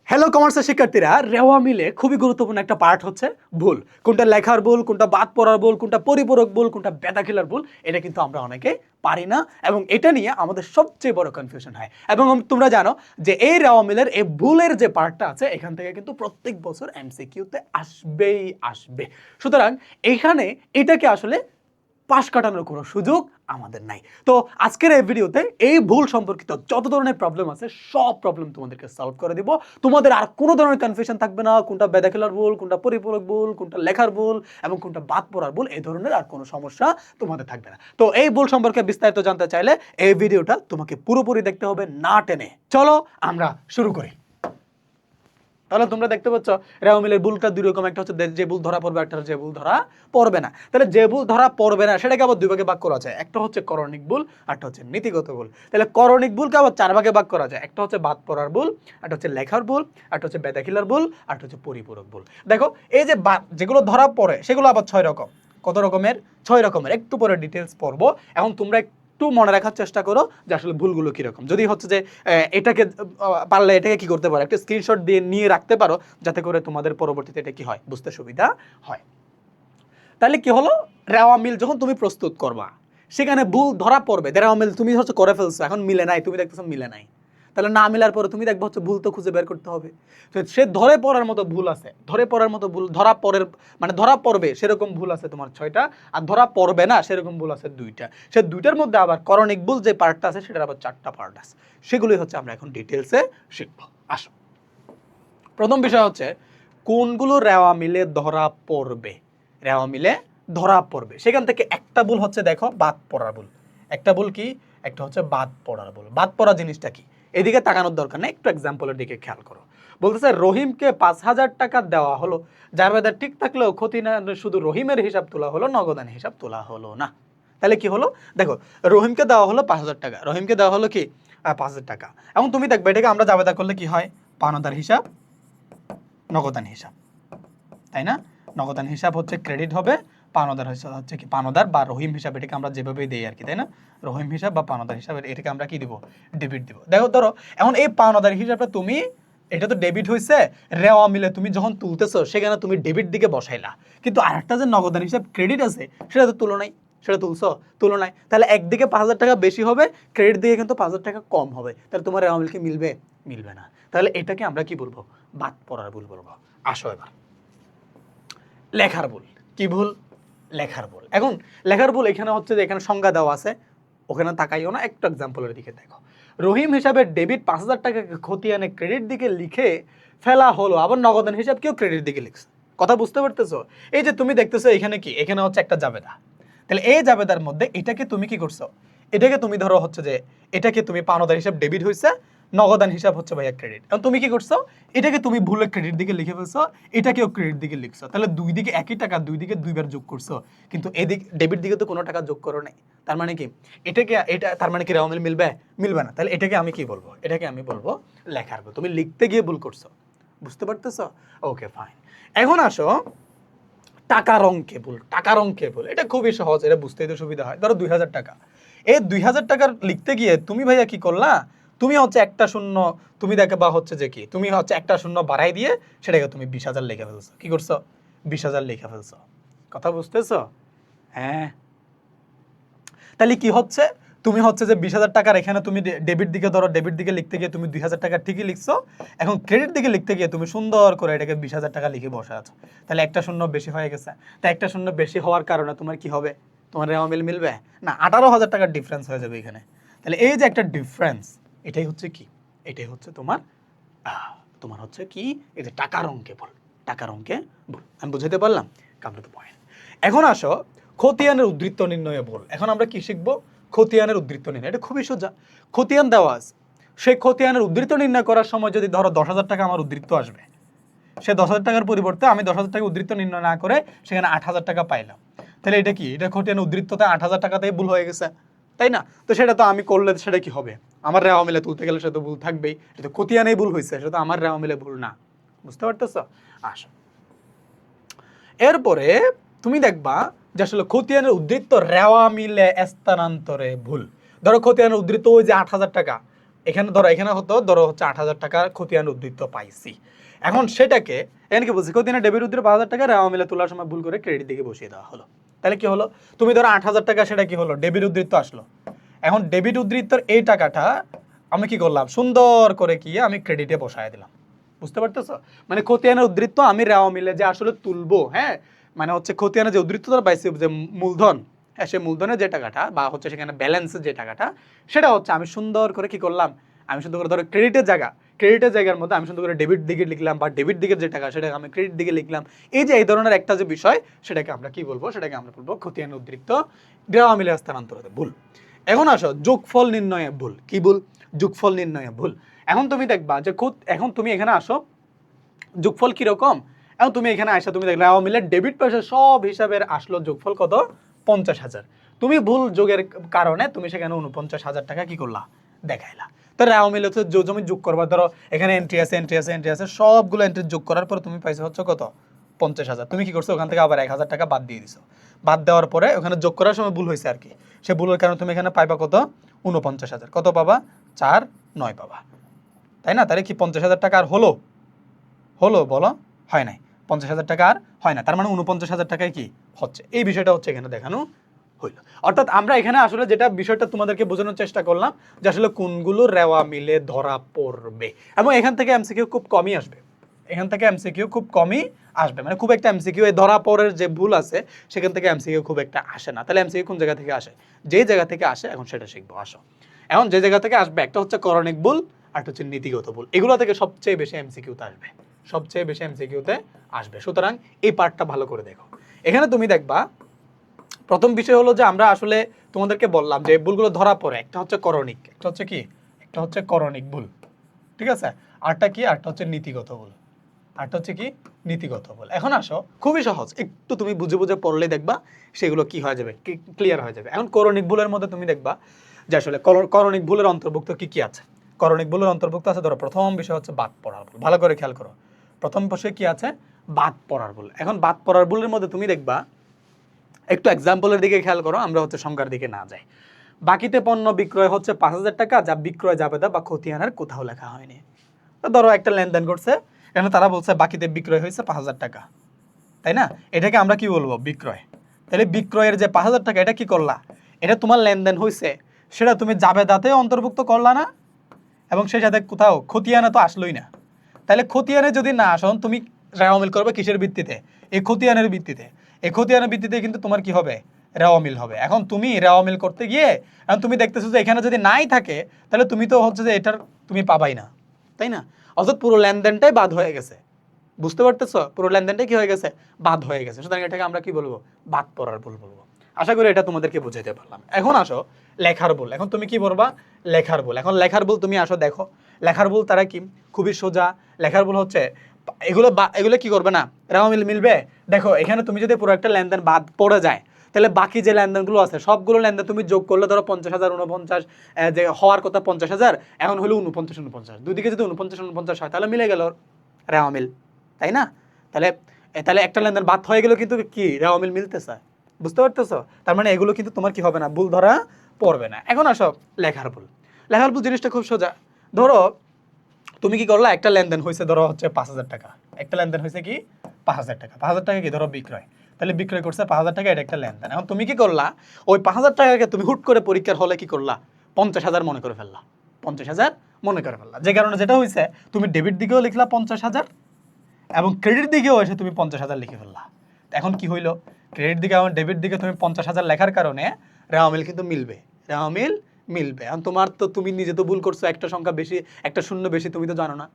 Hello কমার্সের শিক্ষার্থীরা, রেওয়া মিলে খুবই গুরুত্বপূর্ণ একটা পার্ট হচ্ছে ভুল। কোনটা লেখার ভুল, কোনটা বাদ পড়ার ভুল, কোনটা পরিপূরক ভুল, কোনটা বেদা খেলার ভুল, এটা কিন্তু আমরা অনেকে পারি না এবং এটা নিয়ে আমাদের সবচেয়ে বড় কনফিউশন হয়। এবং তোমরা জানো যে এই রেওয়া মিলের এই ভুলের যে পার্টটা আছে এখান থেকে কিন্তু প্রত্যেক বছর এমসিকিউতে আসবেই আসবে। সুতরাং এখানে এটাকে আসলে পাশ কাটানোর কোনো সুযোগ আমাদের নাই। তো আজকের এই ভিডিওতে এই ভুল সম্পর্কিত যত ধরনের প্রবলেম আছে সব প্রবলেম তোমাদেরকে সলভ করে দিব। তোমাদের আর কোনো ধরনের কনফিউশন থাকবে না, কোনটা বেদা খেলার ভুল, কোনটা পরিপূরক ভুল, কোনটা লেখার ভুল এবং কোনটা বাদ পড়ার ভুল, এই ধরনের আর কোনো সমস্যা তোমাদের থাকবে না। তো এই ভুল সম্পর্কে বিস্তারিত জানতে চাইলে এই ভিডিওটা তোমাকে পুরোপুরি দেখতে হবে, না টেনে। চলো আমরা শুরু করি। তাহলে তোমরা দেখতে পাচ্ছ রেওয়া মিলের ভুলটা দুই রকম, একটা হচ্ছে যে ভুল ধরা পড়বে, একটা হচ্ছে যে ভুল ধরা পড়বে না। তাহলে যে ভুল ধরা পড়বে না সেটাকে আবার দুই ভাগে ভাগ করা যায়, একটা হচ্ছে করণিক ভুল, একটা হচ্ছে নীতিগত ভুল। তাহলে করণিক ভুলকে আবার চার ভাগে ভাগ করা যায়, একটা হচ্ছে বাদ পড়ার ভুল, একটা হচ্ছে লেখার ভুল, একটা হচ্ছে বেদা খেলার ভুল, একটা হচ্ছে পরিপূরক ভুল। দেখো এই যে যেগুলো ধরা পড়ে সেগুলো আবার 6 রকম। কত রকমের? 6 রকমের। একটু পরে ডিটেলস পড়বো। এখন তোমরা একটু মনে রাখার চেষ্টা করো যে আসলে ভুলগুলো কিরকম। যদি হচ্ছে যে এটাকে পারলে এটাকে কি করতে পারো, একটা স্ক্রিনশট দিয়ে নিয়ে রাখতে পারো, যাতে করে তোমাদের পরবর্তীতে এটা কি হয়, বুঝতে সুবিধা হয়। তাহলে কি হলো, রেওয়া মিল যখন তুমি প্রস্তুত করবা সেখানে ভুল ধরা পড়বে। রেওয়া মিল তুমি হচ্ছে করে ফেলছো, এখন মিলে নাই, তুমি দেখতেছো মিলে নাই। তাহলে না মিলার পরে তুমি দেখবো হচ্ছে ভুল তো খুঁজে বের করতে হবে। তো সে ধরে পড়ার মতো ভুল আছে, ধরে পড়ার মতো ভুল, ধরা পড়ের মানে ধরা পড়বে সেরকম ভুল আছে তোমার 6টা, আর ধরা পড়বে না সেরকম ভুল আছে 2টা। সে 2টার মধ্যে আবার করণিক ভুল যে পার্টটা আছে সেটার আবার 4টা পার্ট আছে। সেগুলোই হচ্ছে আমরা এখন ডিটেলসে শিখবো। আসো, প্রথম বিষয় হচ্ছে কোনগুলো রেওয়া মিলে ধরা পড়বে। রেওয়া মিলে ধরা পড়বে সেখান থেকে একটা ভুল হচ্ছে, দেখো, বাদ পড়ার ভুল। একটা ভুল কি? একটা হচ্ছে বাদ পড়ার ভুল। বাদ পড়া জিনিসটা কি, এদিকে তাকানোর দরকার নেই, একটু এক্সাম্পলের দিকে খেয়াল করো। বলতেছে রহিমকে 5,000 টাকা দেওয়া হলো, যার বেদা ঠিক থাকলেও ক্ষতি না, শুধু রহিমের হিসাব তোলা হলো, নগদান হিসাব তোলা হলো না। তাহলে কি হলো, দেখো রহিমকে দেওয়া হলো 5,000 টাকা, রহিমকে দেওয়া হলো কি 5,000 টাকা। এখন তুমি দেখবে এটাকে আমরা জাবেদা করলে কি হয়, পাওনাদার হিসাব, নগদান হিসাব, তাই না? নগদান হিসাব হচ্ছে ক্রেডিট হবে, পাওনাদার হিসাব হচ্ছে কি পাওনাদার বা রহিম হিসাব, এটাকে আমরা যেভাবেই দেই আর কি, তাই না? রহিম হিসাব বা পাওনাদার হিসাব, এটাকে আমরা কি দিব, ডেবিট দিব। দেখো ধরো এখন এই পাওনাদার হিসাবটা তুমি, এটা তো ডেবিট হয়েছে, রেওয়া মিলে তুমি যখন তুলতেছো সেখানে তুমি ডেবিট দিকে বসাইলা, কিন্তু আরেকটা যে নগদান হিসাব ক্রেডিট আছে সেটা তো তুলো নাই, সেটা তুলছো, তুলো নাই। তাহলে একদিকে 5,000 টাকা বেশি হবে, ক্রেডিট দিকে কিন্তু 5,000 টাকা কম হবে, তাহলে তোমার রেওয়া মিল কি মিলবে? মিলবে না। তাহলে এটাকে আমরা কি বলবো, বাদ পড়ার ভুল বলবো। আসো এবার লেখার ভুল। কি ভুল? লেখার ভুল। এখন লেখার ভুল এখানে হচ্ছে যে এখানে সংজ্ঞা দেওয়া আছে, ওখানে তাকাইও না, একটু এক্সাম্পলের দিকে দেখো। রহিম হিসাবে ডেবিট 5,000 টাকাকে খতিয়ানে ক্রেডিট দিকে লিখে ফেলা হলো, আবার নগদান হিসাব কেউ ক্রেডিট দিকে লিখছে। কথা বুঝতে পারতেছো? এই যে তুমি দেখতেছো এখানে কি, এখানে হচ্ছে একটা জাবেদা। তাহলে এই জাবেদার মধ্যে এটাকে তুমি কি করছো, এটাকে তুমি ধরো হচ্ছে যে এটাকে তুমি পাওনাদার হিসাব ডেবিট হয়েছে, নগদান হিসাব হচ্ছে ভাইয়া ক্রেডিট। এখন তুমি কি করছো, এটাকে তুমি ভুলে ক্রেডিট দিকে লিখে ফেলছো, এটাকেও ক্রেডিট দিকে লিখছো। তাহলে দুই দিকে একই টাকা, দুই দিকে দুইবার যোগ করছো, কিন্তু এদিক ডেবিট দিকে তো কোনো টাকা যোগ করো নাই। তার মানে কি এটাকে, এটা তার মানে কি রেওয়া মিল মিলবে? মিলবে না। তাহলে এটাকে আমি কি বলবো, এটাকে আমি বলবো লেখার ভুল। তুমি লিখতে গিয়ে ভুল করছো, বুঝতে পারতেছো? Okay fine. এখন আসো টাকার অঙ্কে ভুল। টাকার অঙ্কে ভুল এটা খুবই সহজ, এটা বুঝতেই তো সুবিধা হয়। ধরো 2,000 টাকা, এই 2,000 টাকার লিখতে গিয়ে তুমি ভাইয়া কি করলা, তুমি হচ্ছে একটা শূন্য, তুমি দেখে বা হচ্ছে যে কি, তুমি হচ্ছে একটা শূন্য বাড়াই দিয়ে সেটাকে তুমি 20,000 লিখে ফেলছো। কি করছো? 20,000 লিখে ফেলছো। কথা বুঝতেছো? হ্যাঁ। তাহলে কি হচ্ছে, তুমি হচ্ছে যে 20,000 টাকার এখানে তুমি ডেবিট দিকে ধরো, ডেবিট দিকে লিখতে গিয়ে তুমি 2,000 টাকা ঠিকই লিখছো, এখন ক্রেডিট দিকে লিখতে গিয়ে তুমি সুন্দর করে এটাকে 20,000 টাকা লিখে বসে আছো। তাহলে একটা শূন্য বেশি হয়ে গেছে। তাই একটা শূন্য বেশি হওয়ার কারণে তোমার কি হবে, তোমার রেওয়া মিল মিলবে না, 18,000 টাকার ডিফারেন্স হয়ে যাবে এখানে। তাহলে এই যে একটা ডিফারেন্স, এটাই হচ্ছে কি, এটাই হচ্ছে তোমার তোমার হচ্ছে কি, এই যে টাকার অঙ্কে ভুল। টাকার অঙ্কে ভুল আমি বুঝাতে পারলাম? Come to the point. এখন আসো খতিয়ানের উদ্ধৃত্ত নির্ণয়ে ভুল। এখন আমরা কি শিখবো, খতিয়ানের উদ্ধৃত্ত নির্ণয়। এটা খুবই সোজা, খতিয়ান দেওয়া আছে, সেই খতিয়ানের উদ্ধৃত্ত নির্ণয় করার সময় যদি ধরো 10,000 টাকা আমার উদ্ধৃত্ত আসবে, সে 10,000 টাকার পরিবর্তে আমি 10,000 টাকা উদ্ধৃত্ত নির্ণয় না করে সেখানে 8,000 টাকা পাইলাম, তাহলে এটা কি, এটা খতিয়ান উদ্ধৃত্ততে 8,000 টাকাতেই ভুল হয়ে গেছে, তাই না? তো সেটা তো আমি করলে সেটা কি হবে, আমার রেওয়া মিলে তুলতে গেলে সেটা তো ভুল থাকবেই, এটা তো খতিয়ানেই ভুল হয়েছে, সেটা তো আমার রেওয়া মিলে ভুল না। বুঝতে পারতেছো? আসো এরপরে তুমি দেখবা যে আসলে খতিয়ানের উদ্ধৃত্ত রেওয়া মিলে স্থানান্তরে ভুল। ধরো খতিয়ানের উদ্ধৃত্ত ওই যে 8,000 টাকা, এখানে ধরো হচ্ছে 8,000 টাকা খতিয়ান উদ্ধৃত পাইছি। এখন সেটাকে এখানে কি বলছি, খতিয়ানের ডেবিট উদ্ধৃত 5,000 টাকা রেওয়া মিলে তোলার সময় ভুল করে ক্রেডিট দিকে বসিয়ে দেওয়া হলো। তাহলে কি হলো, তুমি ধরো 8,000 টাকা, সেটা কি হলো ডেবিট উদ্ধৃত আসলো। এখন ডেবিট উদ্ধৃতর এই টাকাটা আমি কি করলাম, সুন্দর করে কি আমি ক্রেডিটে বসায় দিলাম। বুঝতে পারতেছো, মানে খতিয়ানের উদ্ধৃত আমি রেওয়া মিলে যে আসলে তুলবো, হ্যাঁ মানে হচ্ছে খতিয়ানের যে উদ্ধৃত পাইছি যে মূলধন, হ্যাঁ সে মূলধনের যে টাকাটা বা হচ্ছে সেখানে ব্যালেন্সের যে টাকাটা, সেটা হচ্ছে আমি সুন্দর করে কি করলাম, আমি সুন্দর করে ধরো ক্রেডিটের জায়গার মধ্যে আমি সুন্দর করে ডেবিট দিকে লিখলাম, বা ডেবিট দিকের যে টাকা সেটাকে আমি ক্রেডিট দিকে লিখলাম। এই যে এই ধরনের একটা যে বিষয়, সেটাকে আমরা কি বলবো, সেটাকে আমরা বলবো খতিয়ান উদ্ধৃত রেওয়া মিলে হস্তান্তরিত ভুল। এখন আসো যোগফল নির্ণয়ে ভুল। কি ভুল? যোগফল নির্ণয়ে ভুল। এখন তুমি দেখবা যে এখন তুমি এখানে আসো, যোগফল কিরকম, এখন তুমি এখানে আসো, তুমি দেখলে রেওয়া মিলে ডেবিট পাশে সব হিসাবের আসলো যোগফল কত, 50,000। তুমি ভুল যোগের কারণে তুমি সেখানে 49,000 টাকা কি করলা, দেখাইলা। তো রেওয়া মিলে হচ্ছে তুমি যোগ করবা, ধরো এখানে এন্ট্রি আছে, সবগুলো এন্ট্রি যোগ করার পর তুমি পাইছো হচ্ছে কত, 50,000। তুমি কি করছো, ওখান থেকে আবার 1,000 টাকা বাদ দিয়ে দিছো। বাদ দেওয়ার পরে ওখানে যোগ করার সময় ভুল হয়েছে আর কি, সে ভুলের কারণে তুমি এখানে পাইবা কত, 49,000। কত পাবা, 4,9 পাবা, তাই না? তাহলে কি 50,000 টাকা আর হলো বলো, হয় নাই। 50,000 টাকা আর হয় না, তার মানে 49,000 টাকায় কি হচ্ছে, এই বিষয়টা হচ্ছে এখানে দেখানো হইলো। অর্থাৎ আমরা এখানে আসলে যেটা বিষয়টা তোমাদেরকে বোঝানোর চেষ্টা করলাম, যে আসলে কোনগুলো রেওয়া মিলে ধরা পড়বে, এবং এখান থেকে এমসিকিউ খুব কমই আসবে, মানে খুব একটা এমসিকিউ এই ধরা পড়ের যে ভুল আছে সেখান থেকে এমসিকিউ খুব একটা আসে না। তাহলে এমসিকিউ কোন জায়গা থেকে আসে, যে জায়গা থেকে আসে এখন সেটা শিখবো। আসো, এখন যে জায়গা থেকে আসবে, একটা হচ্ছে করণিক ভুল, আর একটা হচ্ছে নীতিগত ভুল। এগুলো থেকে সবচেয়ে বেশি এমসিকিউতে আসবে, সুতরাং এই পার্টটা ভালো করে দেখো। এখানে তুমি দেখবা প্রথম বিষয় হলো যে আমরা আসলে তোমাদেরকে বললাম যে ভুলগুলো ধরা পড়ে, একটা হচ্ছে করণিক, একটা হচ্ছে করণিক ভুল, ঠিক আছে, আরটা হচ্ছে নীতিগত ভুল, নীতিগত ভুল। এখন আসো, খুবই সহজ, একটু তুমি বুঝে বুঝে পড়লে দেখবা সেগুলো কি হয়ে যাবে, ক্লিয়ার হয়ে যাবে। এখন করণিক ভুলের মধ্যে তুমি দেখবা যে আসলে করণিক ভুলের অন্তর্ভুক্ত কি আছে। করণিক ভুলের অন্তর্ভুক্ত আছে, ধরো প্রথম বিষয় হচ্ছে বাদ পড়ার ভুল। ভালো করে খেয়াল করো, প্রথম বিষয় কি আছে, বাদ পড়ার ভুল। এখন বাদ পড়ার ভুলের মধ্যে তুমি দেখবা, একটু এক্সাম্পলের দিকে খেয়াল করো, আমরা হচ্ছে সংখ্যার দিকে না যাই। বাকিতে পণ্য বিক্রয় হচ্ছে 5,000 টাকা, যা বিক্রয় জাবেদা বা খতিয়ানের কোথাও লেখা হয়নি। তো ধরো একটা লেনদেন করছে, এখানে তারা বলছে বাকিতে বিক্রয় হয়েছে 5,000 টাকা, তাই না? এটাকে আমরা কি বলবো, বিক্রয়। তাহলে বিক্রয়ের যে 5,000 টাকা, এটা কি করলা, এটা তোমার লেনদেন হয়েছে, সেটা তুমি জাবেদাতে অন্তর্ভুক্ত করলা না, এবং সেই সাথে কোথাও খতিয়ানে তো আসলোই না। তাহলে খতিয়ানে যদি না আসন, তুমি রেওয়া মিল করবে কিসের ভিত্তিতে, এই খতিয়ানের ভিত্তিতে কিন্তু তোমার কি হবে, রেওয়া মিল হবে। এখন তুমি রেওয়া মিল করতে গিয়ে এখন তুমি দেখতেছো যে এখানে যদি নাই থাকে, তাহলে তুমি তো হচ্ছে যে এটার তুমি পাবাই না, তাই না? অর্থাৎ পুরো লেনদেনটাই বাদ হয়ে গেছে। বুঝতে পারতেছো, পুরো লেনদেনটাই কি হয়ে গেছে, বাদ হয়ে গেছে। সুতরাং এটাকে আমরা কি বলবো, বাদ পড়ার ভুল বলবো। আশা করি এটা তোমাদেরকে বুঝাইতে পারলাম। এখন আসো লেখার ভুল। এখন তুমি কি বলবা, লেখার ভুল। এখন লেখার ভুল তুমি আসো দেখো, লেখার ভুল তারা কি, খুবই সোজা। লেখার ভুল হচ্ছে এগুলো কি করবে না, রেওয়া মিল মিলবে। দেখো এখানে তুমি যদি পুরো একটা লেনদেন বাদ পড়ে যায়, তাহলে বাকি যে লেনদেনগুলো আছে সবগুলো লেনদেন তুমি যোগ করলে ধরো 50,000 49 যে হওয়ার কথা 50,000, এখন হলো 49 দুদিকে যদি 49 হয়, তাহলে মিলে গেল রেওয়া মিল, তাই না? তাহলে একটা লেনদেন বাদ হয়ে গেল, কিন্তু কি রেওয়া মিল মিলতেছে। বুঝতে পারতেছো, তার মানে এগুলো কিন্তু তোমার কি হবে না, ভুল ধরা পড়বে না। এখন আসো লেখার ভুল জিনিসটা খুব সোজা। ধরো তুমি কি করলা, একটা লেনদেন হয়েছে ধরো হচ্ছে 5,000 টাকা, একটা লেনদেন হয়েছে কি 5,000 টাকা, 5,000 টাকা কি ধরো বিক্রয়, তাহলে বিক্রয় করছে 5,000 টাকা, এটা একটা লেনদেন। এখন তুমি কি করলা, ওই 5,000 টাকাকে তুমি হুট করে পরীক্ষার হলে কি করলা, 50,000 মনে করে ফেললা, 50,000 মনে করে ফেললা। যে কারণে যেটা হয়েছে, তুমি ডেবিট দিকেও লিখলা 50,000, এবং ক্রেডিট দিকেও এসে তুমি 50,000 লিখে ফেললা। এখন কি হইলো, ক্রেডিট দিকে এবং ডেবিট দিকে তুমি 50,000 লেখার কারণে রেওয়া মিল কিন্তু মিলবে, এখন তোমার তো, তুমি নিজে তো ভুল করছো, একটা সংখ্যা বেশি, একটা শূন্য বেশি, তুমি তো জানো না,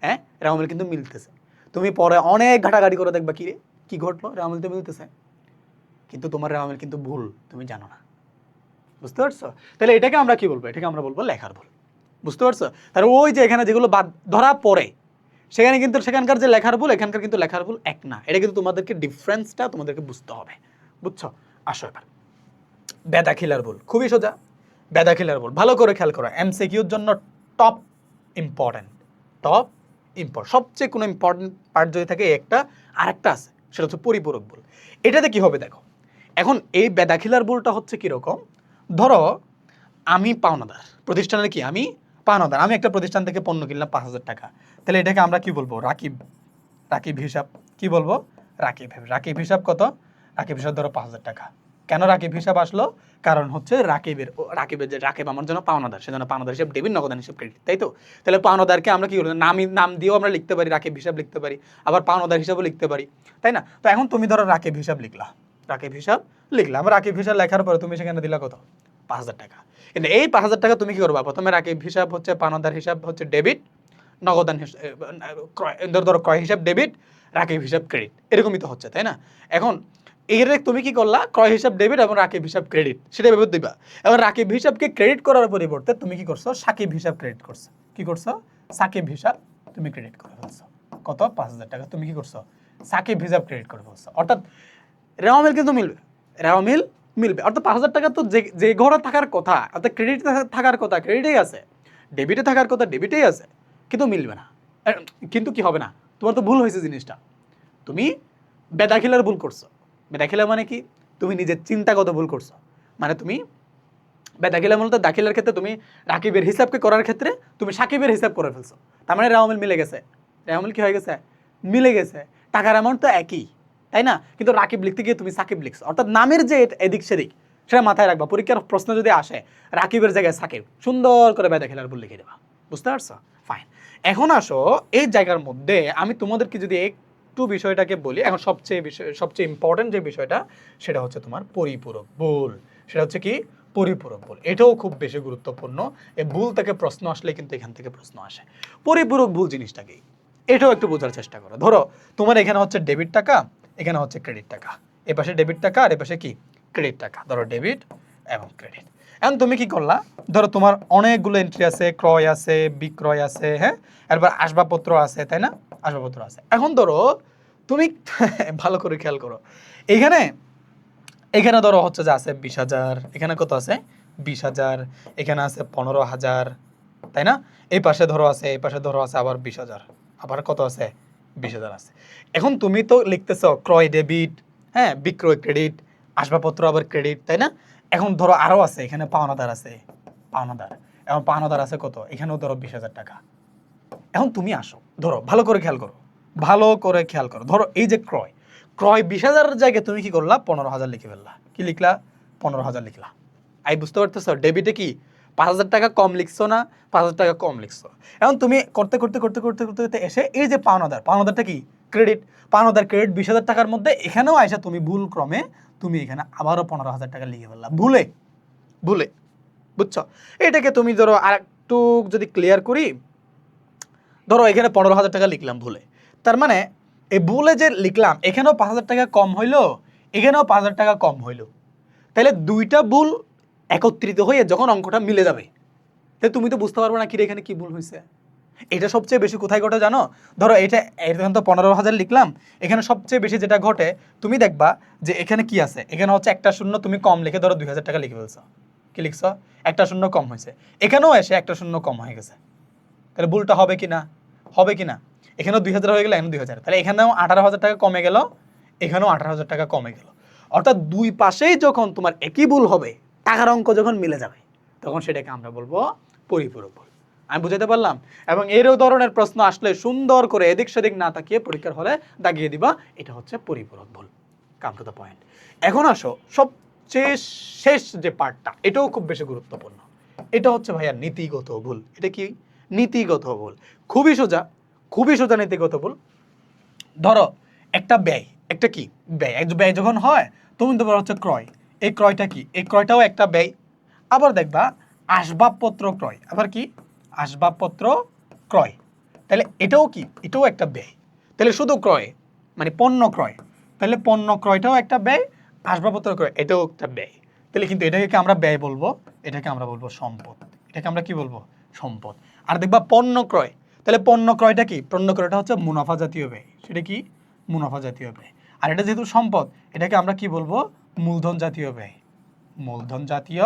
হ্যাঁ রেওয়া মিল কিন্তু মিলতেছে। তুমি পরে অনেক ঘাটাঘাটি করে দেখবা কি ঘটলো, রেওয়া মিল তো মিলতেছে, কিন্তু তোমার রেওয়া মিল কিন্তু ভুল, তুমি জানো না। বুঝতে পারছো? তাহলে এটাকে আমরা কি বলবো, এটাকে আমরা বলবো লেখার ভুল। বুঝতে পারছো? তাহলে ওই যে এখানে যেগুলো বাদ ধরা পড়ে, সেখানকার যে লেখার ভুল, এখানকার কিন্তু লেখার ভুল এক না। এটা কিন্তু তোমাদেরকে ডিফারেন্সটা তোমাদেরকে বুঝতে হবে। বুঝছো? আসো এবার বেদাখিলার ভুল, খুবই সোজা। বেদাখিলার ভুল ভালো করে খেয়াল করো, এমসিকিউর জন্য টপ ইম্পর্টেন্ট, সবচেয়ে কোনো ইম্পর্টেন্ট পার্ট যদি থাকে একটা, আরেকটা আছে, সেটা হচ্ছে পরিপূরক ভুল। এটাতে কি হবে দেখো, এখন এই বেদাখিলার ভুলটা হচ্ছে কিরকম, ধরো আমি পাওনাদার, প্রতিষ্ঠানের কি আমি পাওনাদার। আমি একটা প্রতিষ্ঠান থেকে পণ্য কিনলাম 5,000 টাকা, তাহলে এটাকে আমরা কি বলবো? রাকিব। রাকিব হিসাব কি বলবো? রাকিব। রাকিব হিসাব কত? রাকিব হিসাব ধরো 5,000 টাকা। কেন রাকিব হিসাব আসলো? কারণ হচ্ছে রাকিবের যে রাকিব আমার জন্য পাওনাদার, সেজন্য পাওনাদার হিসাব ডেবিট, নগদান হিসাব ক্রেডিট, তাই তো? তাহলে পাওনাদারকে আমরা কি করবো? নাম দিয়েও আমরা লিখতে পারি, রাকিব হিসাব লিখতে পারি, আবার পাওনাদার হিসাবও লিখতে পারি, তাই না? তো এখন তুমি ধরো রাকিব হিসাব লিখলা, রাকিব হিসাব লিখলাম, রাকিব হিসাব লেখার পরে তুমি সেখানে দিলা কত? 5,000 টাকা। কিন্তু এই 5,000 টাকা তুমি কি করবা? প্রথমে রাকিব হিসাব হচ্ছে, পাওনাদার হিসাব হচ্ছে ডেবিট, নগদান হিসাব ধরো ক্রয় হিসাব ডেবিট, রাকিব হিসাব ক্রেডিট, এরকমই তো হচ্ছে, তাই না? এখন এর তুমি কি করলা? ক্রয় হিসাব ডেবিট এবং রাকিব হিসাব ক্রেডিট, সেটা ভেবে দিবা। এবার রাকিব হিসাবকে ক্রেডিট করার পরিবর্তে তুমি কি করছো? সাকিব হিসাব ক্রেডিট করছো। কি করছো? সাকিব হিসাব তুমি ক্রেডিট করে ফেলছো। কত? 5,000 টাকা তুমি কি করছো? সাকিব হিসাব ক্রেডিট করে ফেলছো। অর্থাৎ রেওয়া মিল কিন্তু মিলবে, রেওয়া মিল মিলবে। অর্থাৎ 5,000 টাকা তো যে ঘরে থাকার কথা, অর্থাৎ ক্রেডিট থাকার কথা ক্রেডিটেই আছে, ডেবিটে থাকার কথা ডেবিটেই আছে, কিন্তু মিলবে না। কিন্তু কি হবে না? তোমার তো ভুল হয়েছে জিনিসটা, তুমি বেদাখিলার ভুল করছো। বেদাখিলা মানে কি? তুমি নিজের চিন্তাগত ভুল করছো। মানে তুমি বেদাখিলা মূলত দাখিলার ক্ষেত্রে তুমি রাকিবের হিসাবকে করার ক্ষেত্রে তুমি সাকিবের হিসাব করে ফেলছো। তার মানে রেওয়া মিল মিলে গেছে। রেওয়া মিল কি হয়ে গেছে? মিলে গেছে। টাকার অ্যামাউন্ট তো একই, তাই না? কিন্তু রাকিব লিখতে গিয়ে তুমি সাকিব লিখছো। অর্থাৎ নামের যে এদিক সেদিক সেটা মাথায় রাখবা। পরীক্ষার প্রশ্ন যদি আসে রাকিবের জায়গায় সাকিব, সুন্দর করে বেদাখিলার ভুল লিখে দেবা। বুঝতে পারছো? ফাইন। এখন আসো এই জায়গার মধ্যে আমি তোমাদেরকে যদি একটু বিষয়টাকে বলি, এখন সবচেয়ে ইম্পর্টেন্ট যে বিষয়টা সেটা হচ্ছে তোমার পরিপূরক ভুল। সেটা হচ্ছে কি? পরিপূরক ভুল। এটাও খুব বেশি গুরুত্বপূর্ণ। এই ভুল থেকে প্রশ্ন আসলে কিন্তু এখান থেকে প্রশ্ন আসে। পরিপূরক ভুল জিনিসটা কি এটাও একটু বোঝার চেষ্টা করো। ধরো তোমার এখানে হচ্ছে ডেবিট টাকা, এখানে হচ্ছে ক্রেডিট টাকা, এ পাশে ডেবিট টাকা আর এ পাশে কি? ক্রেডিট টাকা। ধরো ডেবিট এবং ক্রেডিট। এখন তুমি কি করলা? ধরো তোমার অনেকগুলো এন্ট্রি আছে, ক্রয় আছে, বিক্রয় আছে, হ্যাঁ, এরপর আসবাবপত্র আছে, তাই না? আসবাবপত্র আছে। এখন ধরো তুমি ভালো করে খেয়াল করো, এখানে ধরো হচ্ছে যে আছে 20,000, এখানে কত আছে? 20,000, এখানে আছে 15,000, তাই না? এই পাশে ধরো আছে, এই পাশে ধরো আছে আবার 20,000, আবার কত আছে? 20,000 আছে। এখন তুমি তো লিখতেছ ক্রয় ডেবিট, হ্যাঁ, বিক্রয় ক্রেডিট, আসবাবপত্র আবার ক্রেডিট, তাই না? এখন ধরো আরো আছে, এখানে পাওনাদার আছে, পাওনাদার, এখন পাওনাদার আছে কত? এখানেও ধরো 20,000 টাকা। এখন তুমি আসো, ধরো ভালো করে খেয়াল করো, ভালো করে খেয়াল করো। ধরো এই যে ক্রয় 20,000 জায়গায় তুমি কি করলা? 15,000 লিখে ফেললা। কি লিখলা? 15,000 লিখলা। বুঝতে পারতেছো? ডেবিটে কি 5,000 টাকা কম লিখছো না? 5,000 টাকা কম লিখছো। এখন তুমি করতে করতে করতে করতে করতে করতে এসে এই যে পাওনাদারটা কি? ক্রেডিট। পাওনাদার ক্রেডিট 20,000 টাকার মধ্যে এখানেও আইসা তুমি ভুল ক্রমে তুমি এখানে আবারও 15,000 টাকা লিখে ফেললা, ভুলে ভুলে। বুঝছো? এটাকে তুমি ধরো আর একটু যদি ক্লিয়ার করি, ধরো এখানে 15,000 টাকা লিখলাম ভুলে, তার মানে এই ভুলে যে লিখলাম এখানেও 5,000 টাকা কম হইলো, এখানেও 5,000 টাকা কম হইলো। তাহলে দুইটা ভুল একত্রিত হয়ে যখন অঙ্কটা মিলে যাবে, তাহলে তুমি তো বুঝতে পারবে না কি এখানে কি ভুল হয়েছে। এটা সবচেয়ে বেশি কোথায় ঘটে জানো? ধরো এখানে তো 15,000 লিখলাম, এখানে সবচেয়ে বেশি যেটা ঘটে তুমি দেখবা যে এখানে কি আছে, এখানে হচ্ছে একটা শূন্য তুমি কম লিখে ধরো 2,000 টাকা লিখে ফেলছো। কি লিখছো? একটা শূন্য কম হয়েছে, এখানেও এসে একটা শূন্য কম হয়ে গেছে। তাহলে ভুলটা হবে কি না? হবে কি না? এখানেও 2,000 হয়ে গেল, এখানে 2,000, তাহলে এখানেও 18,000 টাকা কমে গেল, এখানেও 18,000 টাকা কমে গেল। অর্থাৎ দুই পাশেই যখন তোমার একই ভুল হবে, টাকার অঙ্ক যখন মিলে যাবে, তখন সেটাকে আমরা বলবো পরিপূরক ভুল। আমি বুঝাতে পারলাম? এবং এরও ধরনের প্রশ্ন আসলে সুন্দর করে এদিক সেদিক না তাকিয়ে পরীক্ষার হলে দাগিয়ে দিবা, এটা হচ্ছে পরিপূরক ভুল। Come to the point. এখন আসো সবচেয়ে শেষ যে পার্টটা, এটাও খুব বেশি গুরুত্বপূর্ণ। এটা হচ্ছে ভাইয়া নীতিগত ভুল। এটা কি? নীতিগত ভুল। খুবই সোজা, খুবই সোজা নীতিগত ভুল। ধরো একটা ব্যয়, একটা কি ব্যয়, ব্যয় যখন হয় তখন তোমার হচ্ছে ক্রয়। এই ক্রয়টা কি? এই ক্রয়টাও একটা ব্যয়। আবার দেখবা আসবাবপত্র ক্রয়, আবার কি? আসবাবপত্র ক্রয়। তাহলে এটাও কি? এটাও একটা ব্যয়। তাহলে শুধু ক্রয় মানে পণ্য ক্রয়, তাহলে পণ্য ক্রয়টাও একটা ব্যয়, আসবাবপত্র ক্রয় এটাও একটা ব্যয়। তাহলে কিন্তু এটাকে কি আমরা ব্যয় বলবো? এটাকে আমরা বলবো সম্পদ। এটাকে আমরা কি বলবো? সম্পদ। আর দেখবা পণ্য ক্রয়, তাহলে পণ্য ক্রয়টা কি? পণ্য ক্রয়টা হচ্ছে মুনাফা জাতীয় ব্যয়। সেটা কি? মুনাফা জাতীয় ব্যয়। আর এটা যেহেতু সম্পদ, এটাকে আমরা কি বলবো? মূলধন জাতীয় ব্যয়। মূলধন জাতীয়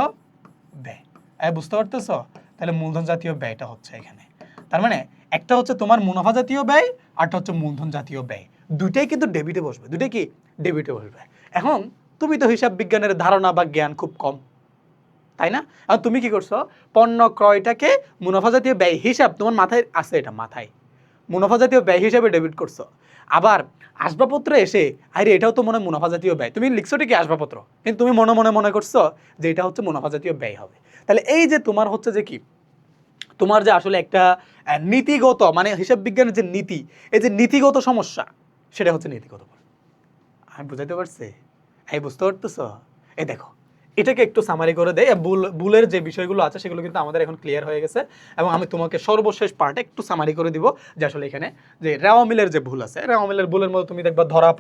ব্যয়। বুঝতে পারতেছো? তাহলে মূলধন জাতীয় ব্যয়টা হচ্ছে এখানে। তার মানে একটা হচ্ছে তোমার মুনাফা জাতীয় ব্যয়, আরটা হচ্ছে মূলধন জাতীয় ব্যয়। দুইটাই কিন্তু ডেবিটে বসবে। দুইটাই কি? ডেবিটে বসবে। এখন তুমি তো হিসাব বিজ্ঞানের ধারণা বা জ্ঞান খুব কম, তাই না? আর তুমি কি করছো, পণ্য ক্রয়টাকে মুনাফা জাতীয় ব্যয় হিসাব তোমার মাথায় আছে, এটা মাথায় মুনাফা জাতীয় ব্যয় হিসাবে ডেবিট করছো। আবার আসবাবপত্র এসে আরে এটাও তো মনে হয় মুনাফা জাতীয় ব্যয়, তুমি লিখছো ঠিকই আসবাবপত্র, কিন্তু তুমি মনে মনে মনে করছো যে এটা হচ্ছে মুনাফা জাতীয় ব্যয় হবে। তাহলে এই যে তোমার হচ্ছে যে কি, তোমার যে আসলে একটা নীতিগত মানে হিসাব বিজ্ঞানের যে নীতি, এই যে নীতিগত সমস্যা, সেটা হচ্ছে নীতিগত ভুল। আমি বুঝাইতে পারছি? এই বুঝতে পারতেছ? এই দেখো, এটাকে একটু সামারি করে দেয়, ভুলের যে বিষয়গুলো আছে সেগুলো কিন্তু আমাদের এখন ক্লিয়ার হয়ে গেছে। এবং আমি তোমাকে সর্বশেষ পার্টে একটু সামারি করে দিব যে আসলে এখানে যে রেওয়া মিলের যে ভুল আছে, রেওয়া মিলের ভুলের মধ্যে তুমি দেখবা ধরা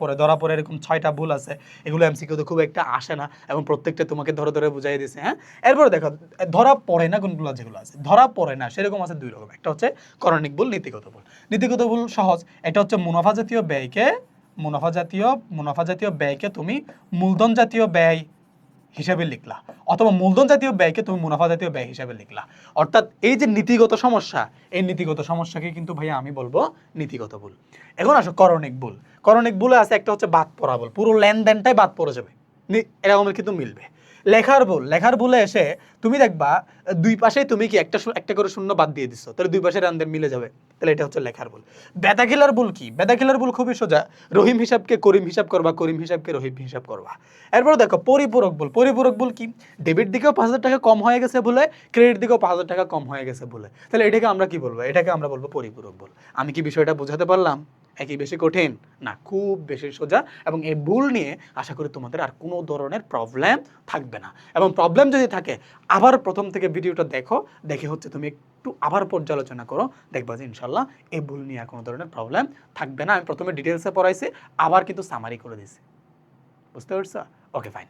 পড়ে এরকম 6টা ভুল আছে। এগুলো এমসিকিউতে খুব একটা আসে না এবং প্রত্যেকটা তোমাকে ধরে ধরে বুঝাই দিছে। হ্যাঁ, এরপরে দেখো ধরা পড়ে না কোনগুলো, যেগুলো আছে ধরা পড়ে না সেরকম আছে 2 রকম। একটা হচ্ছে করণিক ভুল, নীতিগত ভুল। নীতিগত ভুল সহজ, এটা হচ্ছে মুনাফা জাতীয় ব্যয়কে তুমি মূলধন জাতীয় ব্যয় হিসাবে লিখলা, অথবা মূলধন জাতীয় ব্যয়কে তুমি মুনাফা জাতীয় ব্যয় হিসাবে লিখলা। অর্থাৎ এই যে নীতিগত সমস্যা, এই নীতিগত সমস্যাকে কিন্তু ভাইয়া আমি বলবো নীতিগত ভুল। এখন আসো করণিক ভুল। করণিক ভুলে আছে একটা হচ্ছে বাদ পড়া ভুল, পুরো লেনদেনটাই বাদ পড়ে যাবে, এরকমের কিন্তু মিলবে। লেখার ভুলে এসে তুমি দেখবা দুই পাশেই তুমি কি একটা করে শূন্য বাদ দিয়ে দিছো, তাহলে দুই পাশের লেনদেন মিলে যাবে, তাহলে এটা হচ্ছে লেখার ভুল। বেদাখিলার ভুল কি? বেদাখিলার ভুল খুবই সোজা, রহিম হিসাবকে করিম হিসাব করবা, করিম হিসাবকে রহিম হিসাব করবা। এরপর দেখো পরিপূরক ভুল। পরিপূরক ভুল কি? ডেবিট দিকেও 5,000 টাকা কম হয়ে গেছে বলে, ক্রেডিট দিকেও 5,000 টাকা কম হয়ে গেছে বলে, তাহলে এটাকে আমরা কি বলবো? এটাকে আমরা বলবো পরিপূরক ভুল। আমি কি বিষয়টা বোঝাতে পারলাম? একই বেশি কঠিন না, খুব বেশি সোজা। এবং এই ভুল নিয়ে আশা করি তোমাদের আর কোনো ধরনের প্রবলেম থাকবে না। এবং প্রবলেম যদি থাকে আবার প্রথম থেকে ভিডিওটা দেখে হচ্ছে তুমি একটু আবার পর্যালোচনা করো, দেখবা যে ইনশাল্লাহ এই ভুল নিয়ে আর কোনো ধরনের প্রবলেম থাকবে না। আমি প্রথমে ডিটেলসে পড়াইছি, আবার কিন্তু সামারি করে দিছি। বুঝতে পারছো? ওকে, ফাইন।